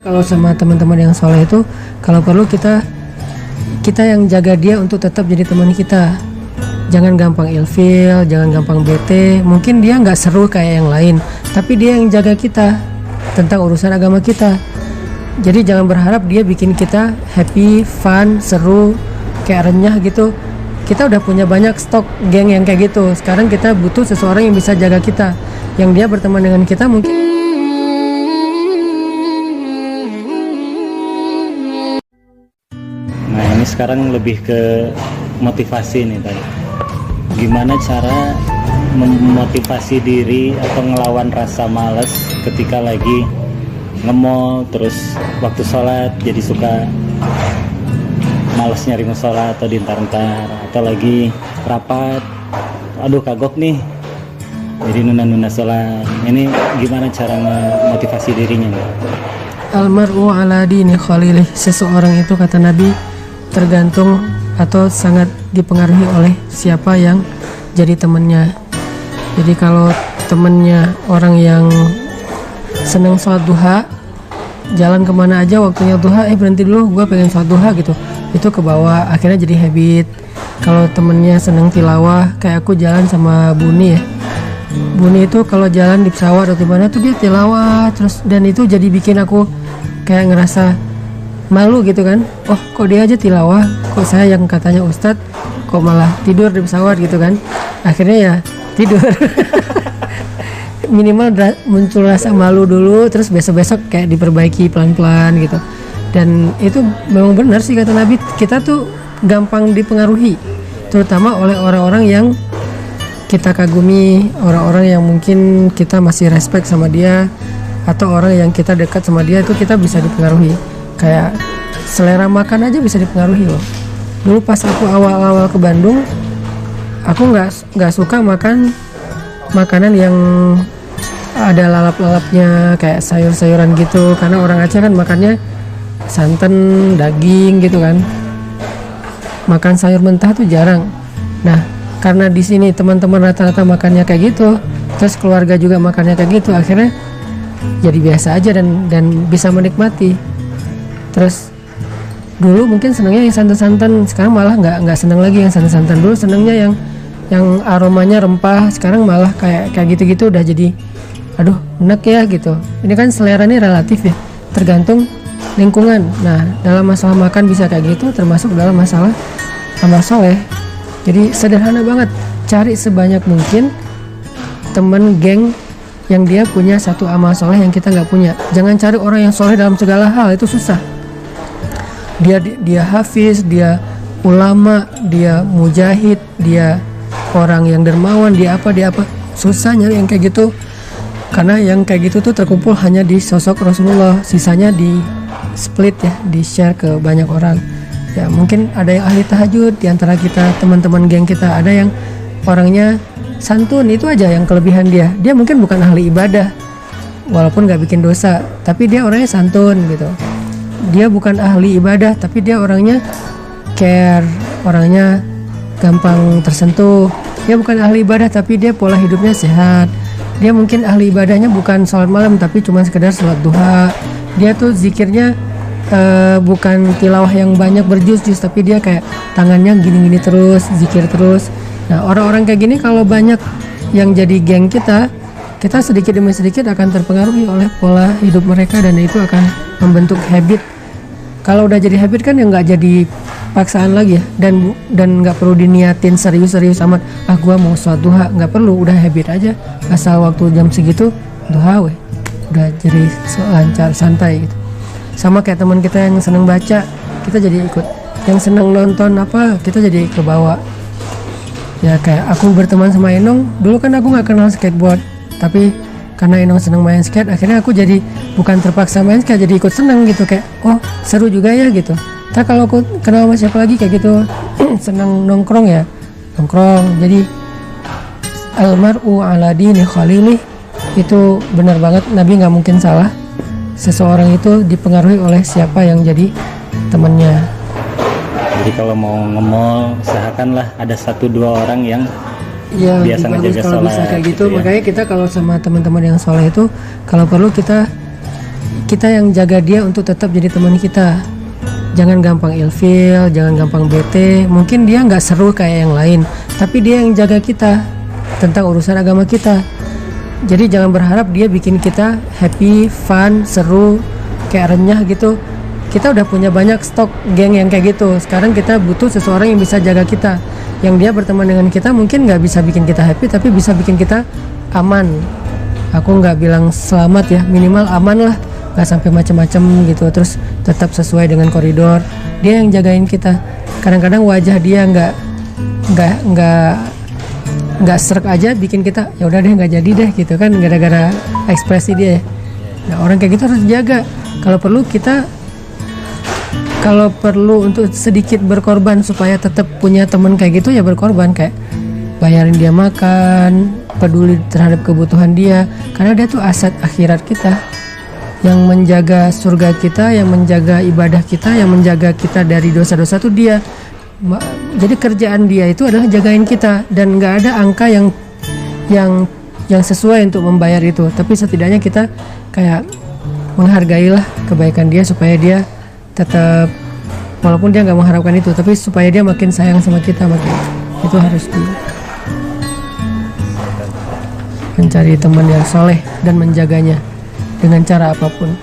Kalau sama teman-teman yang soleh itu, kalau perlu kita yang jaga dia untuk tetap jadi teman kita. Jangan gampang ilfil, jangan gampang bete. Mungkin dia nggak seru kayak yang lain, tapi dia yang jaga kita tentang urusan agama kita. Jadi jangan berharap dia bikin kita happy, fun, seru, kayak renyah gitu. Kita udah punya banyak stok geng yang kayak gitu. Sekarang kita butuh seseorang yang bisa jaga kita, yang dia berteman dengan kita mungkin. Nah ini sekarang lebih ke motivasi nih tadi. Gimana cara memotivasi diri atau ngelawan rasa malas ketika lagi nge-mall, terus waktu sholat jadi suka malas nyari musola atau diantar-antar, atau lagi rapat, aduh kagok nih jadi nunda-nunda sholat. Ini gimana cara memotivasi dirinya nih? Almar'u ala dini khalilih. Seseorang itu, kata Nabi, tergantung atau sangat dipengaruhi oleh siapa yang jadi temannya. Jadi kalau temennya orang yang seneng sholat duha, jalan kemana aja waktunya duha, berhenti dulu, gue pengen sholat duha gitu, itu ke bawah, akhirnya jadi habit. Kalau temennya seneng tilawah, kayak aku jalan sama Buni ya, Buni itu kalau jalan di pesawat atau dimana tuh dia tilawah terus, dan itu jadi bikin aku kayak ngerasa malu gitu kan. Oh kok dia aja tilawah, kok saya yang katanya ustadz kok malah tidur di pesawat gitu kan. Akhirnya ya tidur. Minimal muncul rasa malu dulu, terus besok-besok kayak diperbaiki pelan-pelan gitu. Dan itu memang benar sih kata Nabi, kita tuh gampang dipengaruhi, terutama oleh orang-orang yang kita kagumi, orang-orang yang mungkin kita masih respect sama dia, atau orang yang kita dekat sama dia, itu kita bisa dipengaruhi. Kayak selera makan aja bisa dipengaruhi loh. Dulu pas aku awal-awal ke Bandung, aku nggak suka makan makanan yang ada lalap-lalapnya kayak sayur-sayuran gitu, karena orang Aceh kan makannya santan, daging gitu kan. Makan sayur mentah tuh jarang. Nah, karena di sini teman-teman rata-rata makannya kayak gitu, terus keluarga juga makannya kayak gitu, akhirnya jadi biasa aja dan bisa menikmati. Terus dulu mungkin senangnya yang santan-santan, sekarang malah nggak senang lagi yang santan-santan. Dulu senangnya yang aromanya rempah, sekarang malah kayak gitu-gitu udah jadi aduh enak ya gitu. Ini kan selera ini relatif ya, tergantung lingkungan. Nah dalam masalah makan bisa kayak gitu, termasuk dalam masalah amal soleh. Jadi sederhana banget, cari sebanyak mungkin temen geng yang dia punya satu amal soleh yang kita nggak punya. Jangan cari orang yang soleh dalam segala hal, itu susah. Dia hafiz, dia ulama, dia mujahid, dia orang yang dermawan, dia apa. Susah nyari yang kayak gitu, karena yang kayak gitu tuh terkumpul hanya di sosok Rasulullah, sisanya di split ya, di share ke banyak orang. Ya mungkin ada yang ahli tahajud di antara kita, teman-teman geng kita, ada yang orangnya santun, itu aja yang kelebihan dia. Dia mungkin bukan ahli ibadah, walaupun nggak bikin dosa, tapi dia orangnya santun gitu. Dia bukan ahli ibadah, tapi dia orangnya care, orangnya gampang tersentuh. Dia bukan ahli ibadah, tapi dia pola hidupnya sehat. Dia mungkin ahli ibadahnya bukan sholat malam, tapi cuma sekedar sholat duha. Dia tuh zikirnya bukan tilawah yang banyak berjus-jus, tapi dia kayak tangannya gini-gini terus, zikir terus. Nah orang-orang kayak gini kalau banyak yang jadi geng kita sedikit demi sedikit akan terpengaruhi oleh pola hidup mereka, dan itu akan membentuk habit. Kalau udah jadi habit kan ya nggak jadi paksaan lagi ya, dan nggak perlu diniatin serius-serius amat. Gua mau sholat duha, nggak perlu, udah habit aja. Asal waktu jam segitu duha udah jadi lancar, santai gitu. Sama kayak teman kita yang seneng baca, kita jadi ikut. Yang seneng nonton apa, kita jadi kebawa. Ya kayak aku berteman sama Enong, dulu kan aku nggak kenal skateboard, tapi karena Enong seneng main skate, akhirnya aku jadi bukan terpaksa main skate, jadi ikut seneng gitu, kayak oh seru juga ya gitu. Ntar kalau aku kenal sama siapa lagi kayak gitu, seneng nongkrong ya nongkrong. Jadi almar'u ala dini khalilih, itu benar banget, Nabi nggak mungkin salah. Seseorang itu dipengaruhi oleh siapa yang jadi temannya. Jadi kalau mau nge-mall, usahakanlah ada 1-2 orang yang ya, biasa ngejaga kalau sholat bisa kayak gitu ya. Ya. Makanya kita kalau sama teman-teman yang soleh itu, kalau perlu kita kita yang jaga dia untuk tetap jadi teman kita. Jangan gampang ilfil, jangan gampang bete. Mungkin dia nggak seru kayak yang lain, tapi dia yang jaga kita tentang urusan agama kita. Jadi jangan berharap dia bikin kita happy, fun, seru, kayak renyah gitu. Kita udah punya banyak stok geng yang kayak gitu. Sekarang kita butuh seseorang yang bisa jaga kita. Yang dia berteman dengan kita mungkin nggak bisa bikin kita happy, tapi bisa bikin kita aman. Aku nggak bilang selamat ya, minimal aman lah, nggak sampai macam-macam gitu. Terus tetap sesuai dengan koridor. Dia yang jagain kita. Kadang-kadang wajah dia nggak serak aja bikin kita ya udah deh nggak jadi deh gitu kan, gara-gara ekspresi dia. Nah orang kayak gitu harus jaga. Kalau perlu untuk sedikit berkorban supaya tetap punya teman kayak gitu, ya berkorban, kayak bayarin dia makan, peduli terhadap kebutuhan dia, karena dia tuh aset akhirat kita, yang menjaga surga kita, yang menjaga ibadah kita, yang menjaga kita dari dosa-dosa tuh dia. Jadi kerjaan dia itu adalah jagain kita, dan nggak ada angka yang sesuai untuk membayar itu, tapi setidaknya kita kayak menghargailah kebaikan dia supaya dia tetap, walaupun dia nggak mengharapkan itu, tapi supaya dia makin sayang sama kita, makin itu harus mencari teman yang soleh dan menjaganya dengan cara apapun.